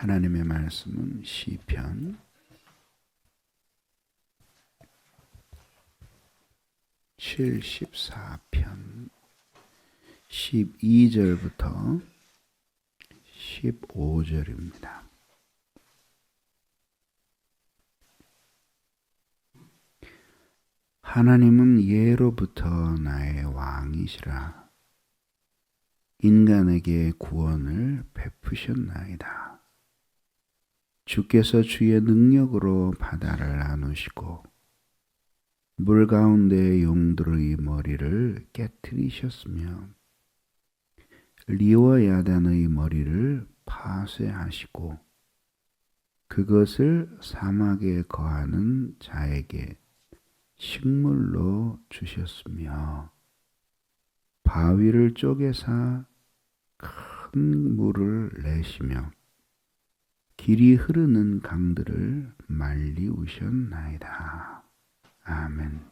하나님의 말씀은 시편 74편 12절부터 15절입니다. 하나님은 예로부터 나의 왕이시라. 인간에게 구원을 베푸셨나이다. 주께서 주의 능력으로 바다를 나누시고 물 가운데 용들의 머리를 깨뜨리셨으며 리워 야단의 머리를 파쇄하시고 그것을 사막에 거하는 자에게 식물로 주셨으며 바위를 쪼개사 큰 물을 내시며 길이 흐르는 강들을 말리우셨나이다. 아멘.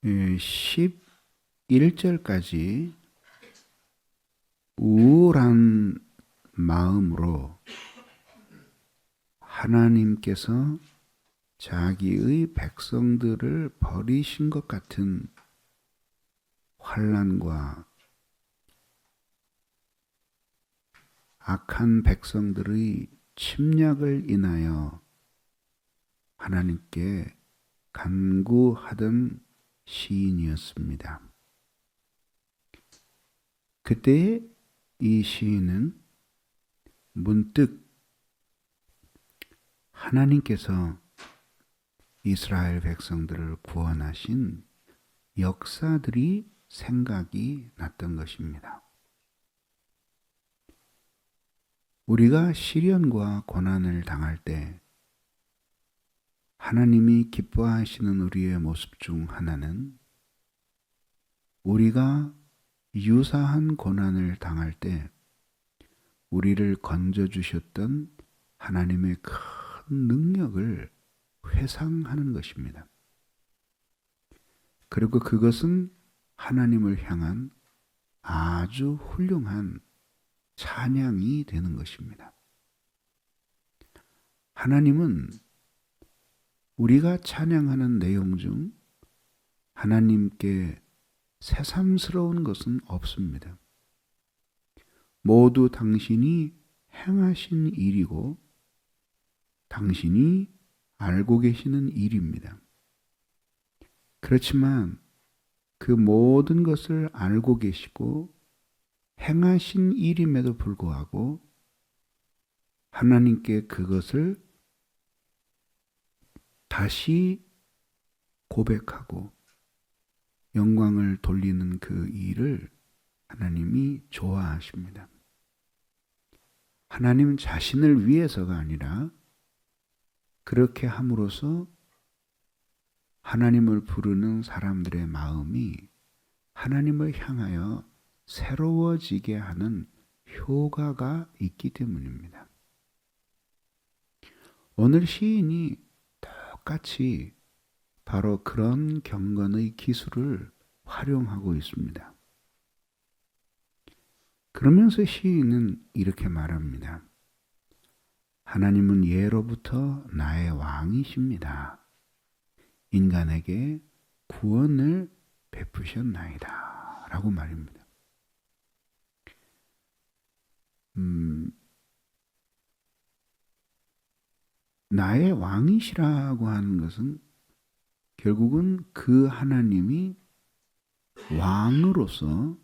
예, 11절까지 우울한 마음으로 하나님께서 자기의 백성들을 버리신 것 같은 환난과 악한 백성들의 침략을 인하여 하나님께 간구하던 시인이었습니다. 그때 이 시인은 문득 하나님께서 이스라엘 백성들을 구원하신 역사들이 생각이 났던 것입니다. 우리가 시련과 고난을 당할 때 하나님이 기뻐하시는 우리의 모습 중 하나는 우리가 유사한 고난을 당할 때 우리를 건져주셨던 하나님의 큰 능력을 회상하는 것입니다. 그리고 그것은 하나님을 향한 아주 훌륭한 찬양이 되는 것입니다. 하나님은 우리가 찬양하는 내용 중 하나님께 새삼스러운 것은 없습니다. 모두 당신이 행하신 일이고 당신이 알고 계시는 일입니다. 그렇지만 그 모든 것을 알고 계시고 행하신 일임에도 불구하고 하나님께 그것을 다시 고백하고 영광을 돌리는 그 일을 하나님이 좋아하십니다. 하나님 자신을 위해서가 아니라 그렇게 함으로써 하나님을 부르는 사람들의 마음이 하나님을 향하여 새로워지게 하는 효과가 있기 때문입니다. 오늘 시인이 똑같이 바로 그런 경건의 기술을 활용하고 있습니다. 그러면서 시인은 이렇게 말합니다. 하나님은 예로부터 나의 왕이십니다. 인간에게 구원을 베푸셨나이다. 라고 말입니다. 나의 왕이시라고 하는 것은 결국은 그 하나님이 왕으로서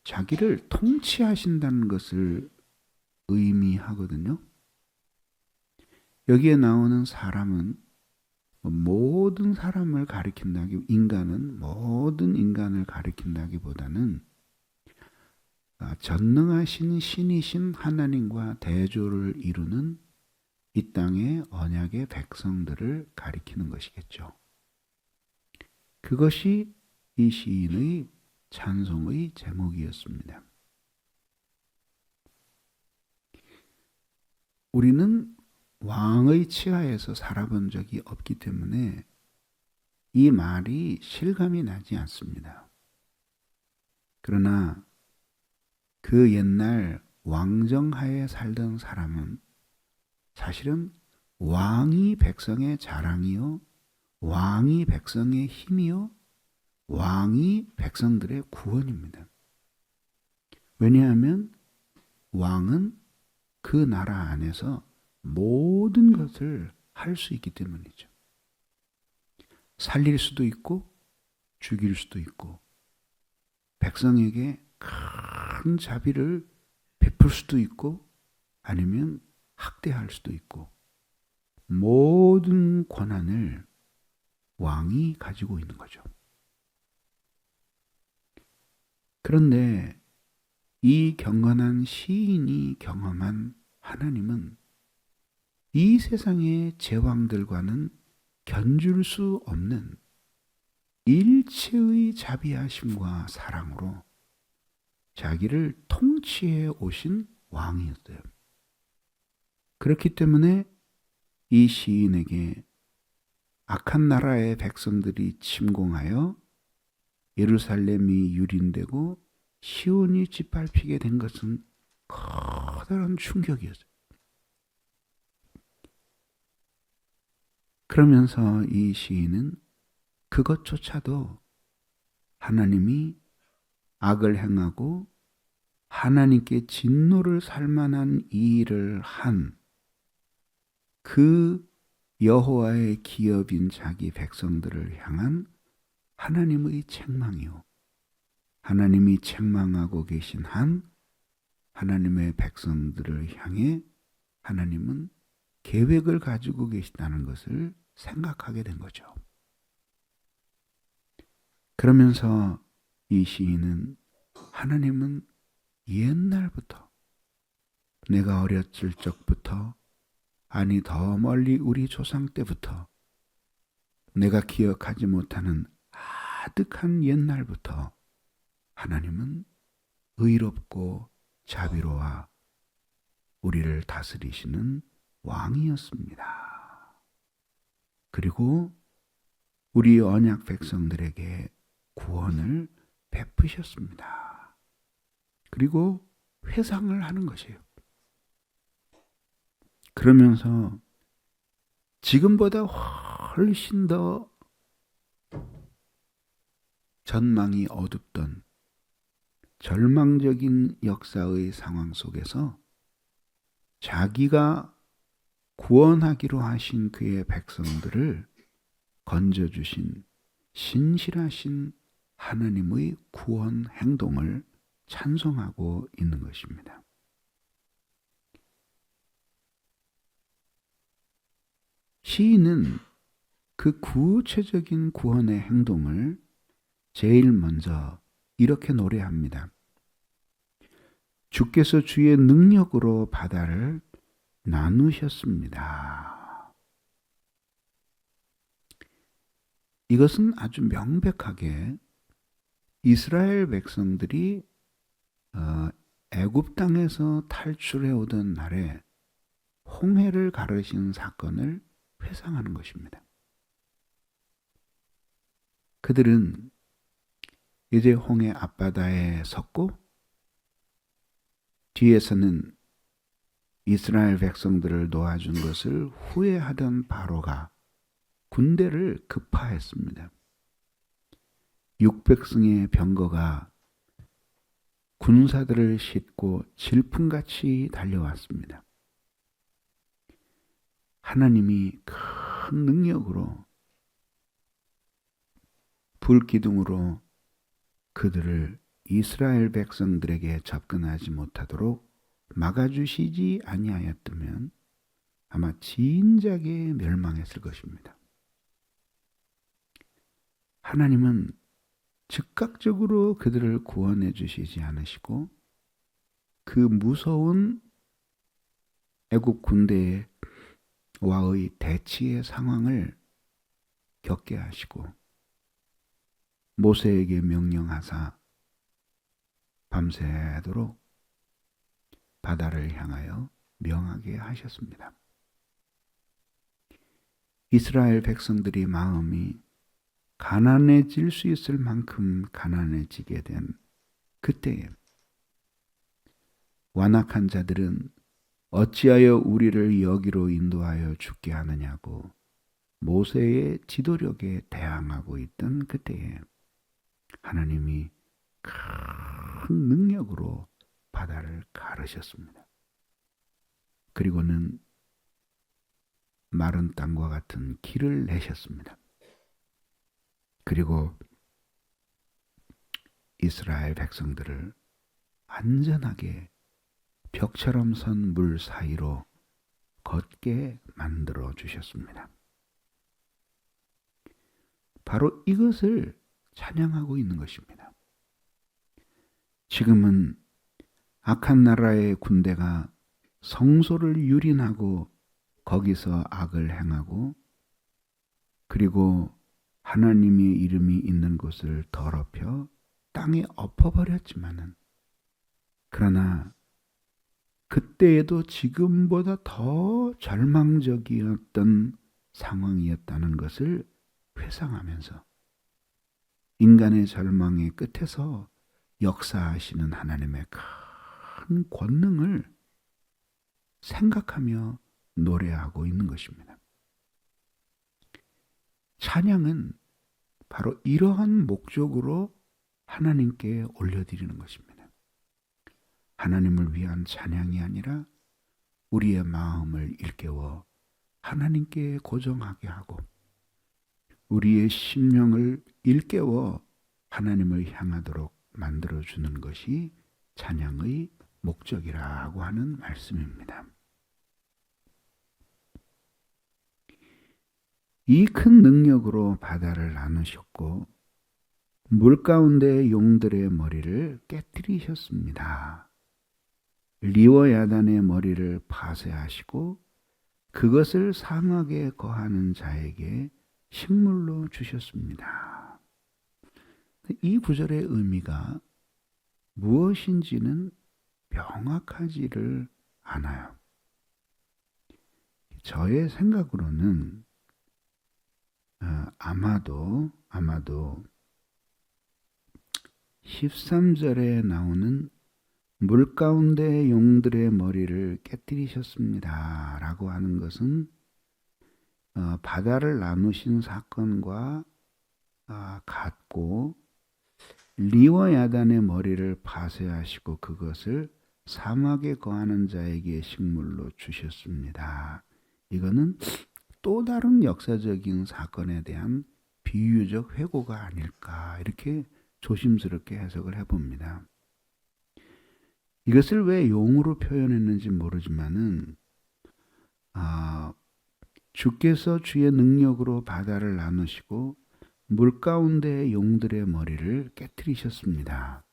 자기를 통치하신다는 것을 의미하거든요. 여기에 나오는 사람은 모든 사람을 인간은 모든 인간을 가리킨다기보다는 전능하신 신이신 하나님과 대조를 이루는 이 땅의 언약의 백성들을 가리키는 것이겠죠. 그것이 이 시인의 찬송의 제목이었습니다. 우리는 왕의 치하에서 살아본 적이 없기 때문에 이 말이 실감이 나지 않습니다. 그러나 그 옛날 왕정하에 살던 사람은 사실은 왕이 백성의 자랑이요, 왕이 백성의 힘이요, 왕이 백성들의 구원입니다. 왜냐하면 왕은 그 나라 안에서 모든 것을 할 수 있기 때문이죠. 살릴 수도 있고 죽일 수도 있고 백성에게 큰 자비를 베풀 수도 있고 아니면 학대할 수도 있고 모든 권한을 왕이 가지고 있는 거죠. 그런데 이 경건한 시인이 경험한 하나님은 이 세상의 제왕들과는 견줄 수 없는 일체의 자비하심과 사랑으로 자기를 통치해 오신 왕이었어요. 그렇기 때문에 이 시인에게 악한 나라의 백성들이 침공하여 예루살렘이 유린되고 시온이 짓밟히게 된 것은 커다란 충격이었어요. 그러면서 이 시인은 그것조차도 하나님이 악을 행하고 하나님께 진노를 살 만한 이 일을 한 그 여호와의 기업인 자기 백성들을 향한 하나님의 책망이요, 하나님이 책망하고 계신 한 하나님의 백성들을 향해 하나님은 계획을 가지고 계시다는 것을 생각하게 된 거죠. 그러면서 이 시인은 하나님은 옛날부터, 내가 어렸을 적부터, 아니 더 멀리 우리 조상 때부터, 내가 기억하지 못하는 아득한 옛날부터 하나님은 의롭고 자비로워 우리를 다스리시는 왕이었습니다. 그리고 우리 언약 백성들에게 구원을 베푸셨습니다. 그리고 회상을 하는 것이에요. 그러면서 지금보다 훨씬 더 전망이 어둡던 절망적인 역사의 상황 속에서 자기가 구원하기로 하신 그의 백성들을 건져주신 신실하신 하나님의 구원 행동을 찬송하고 있는 것입니다. 시인은 그 구체적인 구원의 행동을 제일 먼저 이렇게 노래합니다. 주께서 주의 능력으로 바다를 나누셨습니다. 이것은 아주 명백하게 이스라엘 백성들이 애굽 땅에서 탈출해 오던 날에 홍해를 가르신 사건을 회상하는 것입니다. 그들은 이제 홍해 앞바다에 섰고 뒤에서는 이스라엘 백성들을 놓아준 것을 후회하던 바로가 군대를 급파했습니다. 600승의 병거가 군사들을 싣고 질풍같이 달려왔습니다. 하나님이 큰 능력으로 불기둥으로 그들을 이스라엘 백성들에게 접근하지 못하도록 막아주시지 아니하였다면 아마 진작에 멸망했을 것입니다. 하나님은 즉각적으로 그들을 구원해 주시지 않으시고 그 무서운 애국 군대와의 대치의 상황을 겪게 하시고 모세에게 명령하사 밤새도록 바다를 향하여 명하게 하셨습니다. 이스라엘 백성들이 마음이 가난해질 수 있을 만큼 가난해지게 된 그때에 완악한 자들은 어찌하여 우리를 여기로 인도하여 죽게 하느냐고 모세의 지도력에 대항하고 있던 그때에 하나님이 큰 능력으로 바다를 가르셨습니다. 그리고는 마른 땅과 같은 길을 내셨습니다. 그리고 이스라엘 백성들을 안전하게 벽처럼 선 물 사이로 걷게 만들어 주셨습니다. 바로 이것을 찬양하고 있는 것입니다. 지금은 악한 나라의 군대가 성소를 유린하고 거기서 악을 행하고 그리고 하나님의 이름이 있는 곳을 더럽혀 땅에 엎어버렸지만은 그러나 그때에도 지금보다 더 절망적이었던 상황이었다는 것을 회상하면서 인간의 절망의 끝에서 역사하시는 하나님의 큰 권능을 생각하며 노래하고 있는 것입니다. 찬양은 바로 이러한 목적으로 하나님께 올려드리는 것입니다. 하나님을 위한 찬양이 아니라 우리의 마음을 일깨워 하나님께 고정하게 하고 우리의 심령을 일깨워 하나님을 향하도록 만들어주는 것이 찬양의 목적이라고 하는 말씀입니다. 이 큰 능력으로 바다를 나누셨고 물 가운데 용들의 머리를 깨뜨리셨습니다. 리워야단의 머리를 파쇄하시고 그것을 사막에 거하는 자에게 식물로 주셨습니다. 이 구절의 의미가 무엇인지는 명확하지를 않아요. 저의 생각으로는 아마도 13절에 나오는 물 가운데 용들의 머리를 깨뜨리셨습니다 라고 하는 것은 바다를 나누신 사건과 같고 리워야단의 머리를 파쇄하시고 그것을 사막에 거하는 자에게 식물로 주셨습니다. 이거는 또 다른 역사적인 사건에 대한 비유적 회고가 아닐까 이렇게 조심스럽게 해석을 해봅니다. 이것을 왜 용으로 표현했는지 모르지만은 주께서 주의 능력으로 바다를 나누시고 물 가운데 용들의 머리를 깨뜨리셨습니다.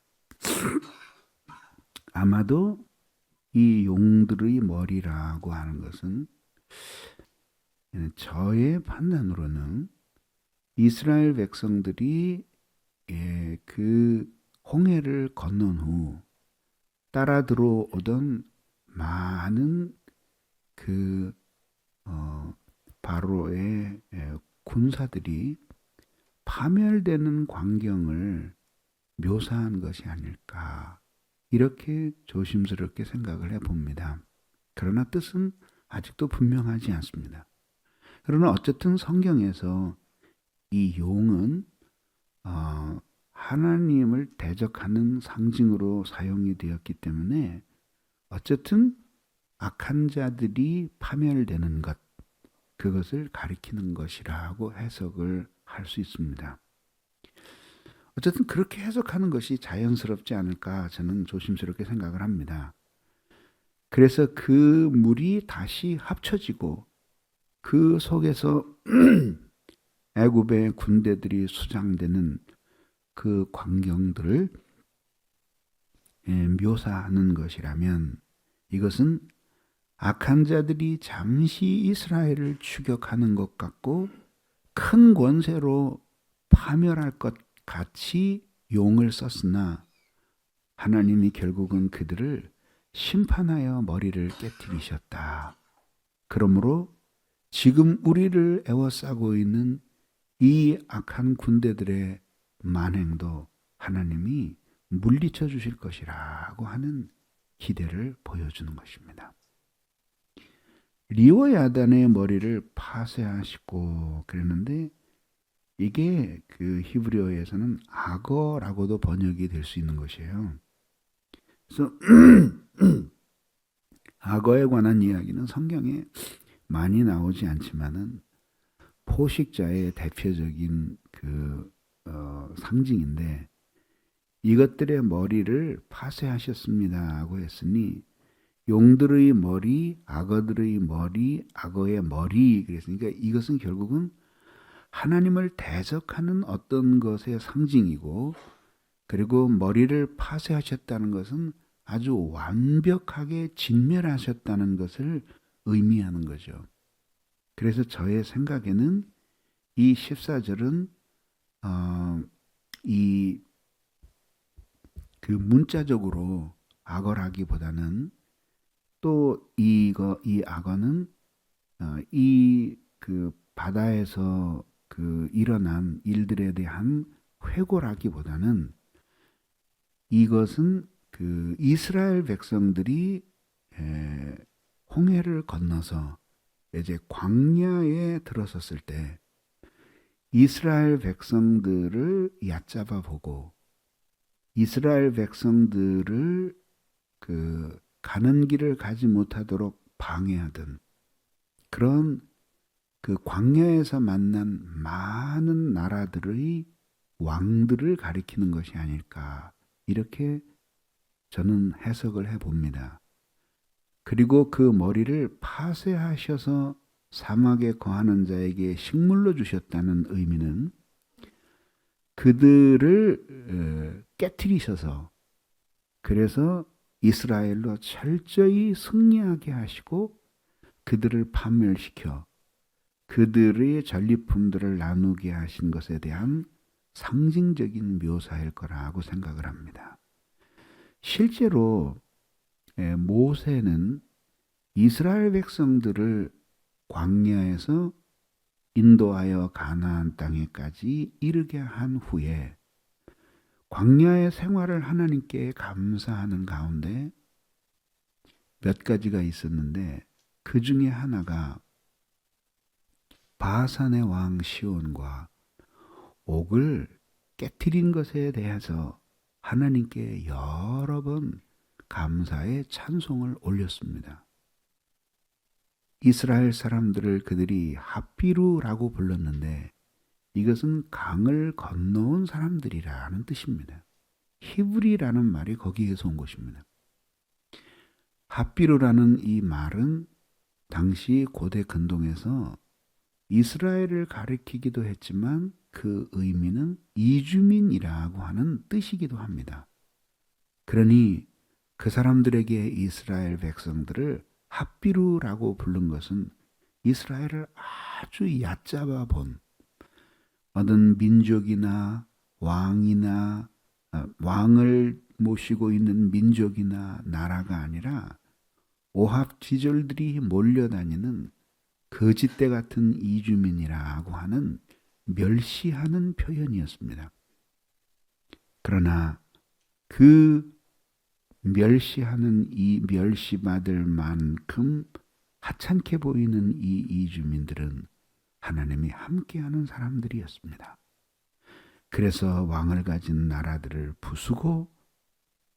아마도 이 용들의 머리라고 하는 것은 저의 판단으로는 이스라엘 백성들이 그 홍해를 건넌 후 따라 들어오던 많은 그 바로의 군사들이 파멸되는 광경을 묘사한 것이 아닐까 이렇게 조심스럽게 생각을 해봅니다. 그러나 뜻은 아직도 분명하지 않습니다. 그러나 어쨌든 성경에서 이 용은 하나님을 대적하는 상징으로 사용이 되었기 때문에 어쨌든 악한 자들이 파멸되는 것, 그것을 가리키는 것이라고 해석을 할 수 있습니다. 어쨌든 그렇게 해석하는 것이 자연스럽지 않을까 저는 조심스럽게 생각을 합니다. 그래서 그 물이 다시 합쳐지고 그 속에서 애굽의 군대들이 수장되는 그 광경들을 묘사하는 것이라면 이것은 악한 자들이 잠시 이스라엘을 추격하는 것 같고 큰 권세로 파멸할 것 같이 용을 썼으나 하나님이 결국은 그들을 심판하여 머리를 깨뜨리셨다. 그러므로 지금 우리를 에워싸고 있는 이 악한 군대들의 만행도 하나님이 물리쳐 주실 것이라고 하는 기대를 보여주는 것입니다. 리워야단의 머리를 파쇄하시고 그랬는데 이게 그 히브리어에서는 악어라고도 번역이 될 수 있는 것이에요. 그래서 악어에 관한 이야기는 성경에 많이 나오지 않지만은 포식자의 대표적인 상징인데 이것들의 머리를 파쇄하셨습니다 하고 했으니 용들의 머리, 악어들의 머리, 악어의 머리 그랬으니까 이것은 결국은 하나님을 대적하는 어떤 것의 상징이고 그리고 머리를 파쇄하셨다는 것은 아주 완벽하게 진멸하셨다는 것을 의미하는 거죠. 그래서 저의 생각에는 이 14절은 그 문자적으로 악어라기보다는 또 이 악어는 그 바다에서 그 일어난 일들에 대한 회고라기보다는 이것은 그 이스라엘 백성들이 홍해를 건너서 이제 광야에 들어섰을 때 이스라엘 백성들을 얕잡아 보고 이스라엘 백성들을 그 가는 길을 가지 못하도록 방해하던 그런 그 광야에서 만난 많은 나라들의 왕들을 가리키는 것이 아닐까 이렇게 저는 해석을 해봅니다. 그리고 그 머리를 파쇄하셔서 사막에 거하는 자에게 식물로 주셨다는 의미는 그들을 깨트리셔서 그래서 이스라엘로 철저히 승리하게 하시고 그들을 파멸시켜 그들의 전리품들을 나누게 하신 것에 대한 상징적인 묘사일 거라고 생각을 합니다. 실제로 모세는 이스라엘 백성들을 광야에서 인도하여 가나안 땅에까지 이르게 한 후에 광야의 생활을 하나님께 감사하는 가운데 몇 가지가 있었는데 그 중에 하나가 바산의 왕 시온과 옥을 깨트린 것에 대해서 하나님께 여러 번 감사의 찬송을 올렸습니다. 이스라엘 사람들을 그들이 핫비루라고 불렀는데 이것은 강을 건너온 사람들이라는 뜻입니다. 히브리라는 말이 거기에서 온 것입니다. 핫비루라는 이 말은 당시 고대 근동에서 이스라엘을 가리키기도 했지만 그 의미는 이주민이라고 하는 뜻이기도 합니다. 그러니 그 사람들에게 이스라엘 백성들을 핫비루라고 부른 것은 이스라엘을 아주 얕잡아 본 어떤 민족이나 왕이나 왕을 모시고 있는 민족이나 나라가 아니라 오합지졸들이 몰려다니는 거짓대 같은 이주민이라고 하는 멸시하는 표현이었습니다. 그러나 그 멸시하는 이 멸시받을 만큼 하찮게 보이는 이 이주민들은 하나님이 함께하는 사람들이었습니다. 그래서 왕을 가진 나라들을 부수고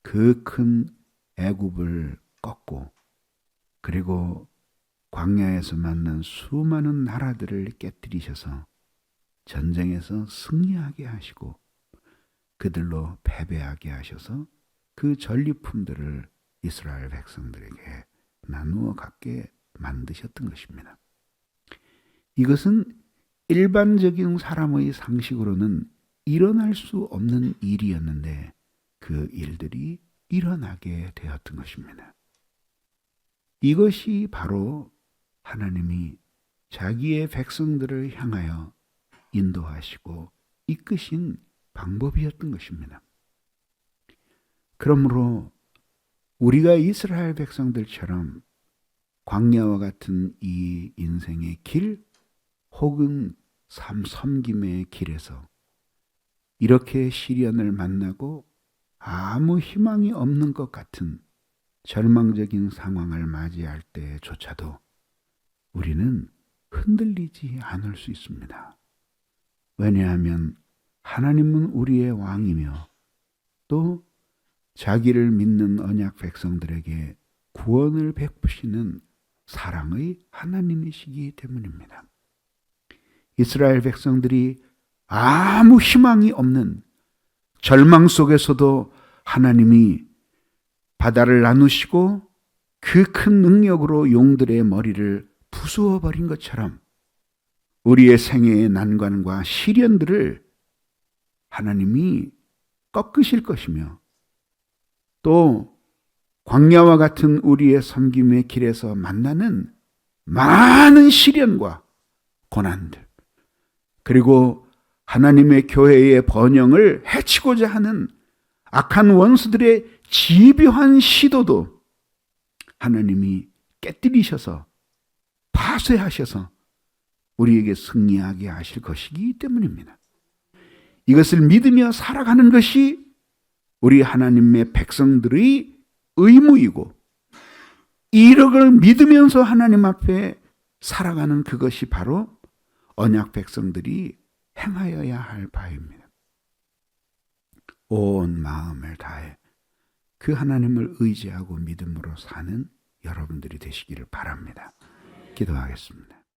그 큰 애굽을 꺾고 그리고 광야에서 만난 수많은 나라들을 깨뜨리셔서 전쟁에서 승리하게 하시고 그들로 패배하게 하셔서 그 전리품들을 이스라엘 백성들에게 나누어 갖게 만드셨던 것입니다. 이것은 일반적인 사람의 상식으로는 일어날 수 없는 일이었는데 그 일들이 일어나게 되었던 것입니다. 이것이 바로 하나님이 자기의 백성들을 향하여 인도하시고 이끄신 방법이었던 것입니다. 그러므로 우리가 이스라엘 백성들처럼 광야와 같은 이 인생의 길 혹은 섬김의 길에서 이렇게 시련을 만나고 아무 희망이 없는 것 같은 절망적인 상황을 맞이할 때조차도 우리는 흔들리지 않을 수 있습니다. 왜냐하면 하나님은 우리의 왕이며 또 자기를 믿는 언약 백성들에게 구원을 베푸시는 사랑의 하나님이시기 때문입니다. 이스라엘 백성들이 아무 희망이 없는 절망 속에서도 하나님이 바다를 나누시고 그 큰 능력으로 용들의 머리를 부수어 버린 것처럼 우리의 생애의 난관과 시련들을 하나님이 꺾으실 것이며 또 광야와 같은 우리의 섬김의 길에서 만나는 많은 시련과 고난들 그리고 하나님의 교회의 번영을 해치고자 하는 악한 원수들의 집요한 시도도 하나님이 깨뜨리셔서 파쇄하셔서 우리에게 승리하게 하실 것이기 때문입니다. 이것을 믿으며 살아가는 것이 우리 하나님의 백성들의 의무이고 이력을 믿으면서 하나님 앞에 살아가는 그것이 바로 언약 백성들이 행하여야 할 바입니다. 온 마음을 다해 그 하나님을 의지하고 믿음으로 사는 여러분들이 되시기를 바랍니다. 기도하겠습니다.